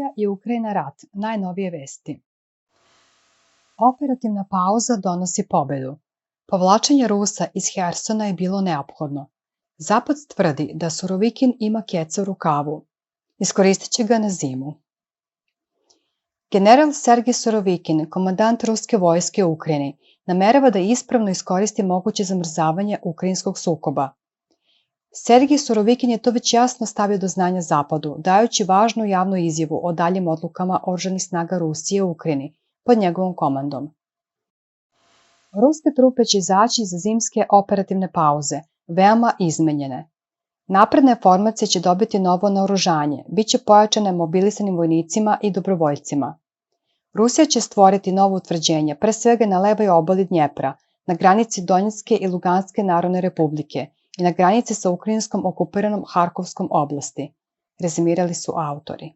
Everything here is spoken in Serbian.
Rusija i Ukrajina rat, najnovije vesti. Operativna pauza donosi pobedu. Povlačenje Rusa iz Hersona je bilo neophodno. Zapad tvrdi da Surovikin ima keca u rukavu. Iskoristit će ga na zimu. General Sergej Surovikin, komandant ruske vojske u Ukrajini, namerava da ispravno iskoristi moguće zamrzavanje ukrajinskog sukoba. Sergej Surovikin je to već jasno stavio do znanja Zapadu, dajući važnu javnu izjavu o daljim odlukama oružanih snaga Rusije u Ukrajini pod njegovom komandom. Ruske trupe će izaći iz zimske operativne pauze, veoma izmenjene. Napredne formacije će dobiti novo naoružanje, bit će pojačane mobilisanim vojnicima i dobrovoljcima. Rusija će stvoriti novo utvrđenje, pre svega na levoj obali Dnjepra, na granici Donjecke i Luganske narodne republike i na granici sa ukrajinskom okupiranom Harkovskom oblasti, rezimirali su autori.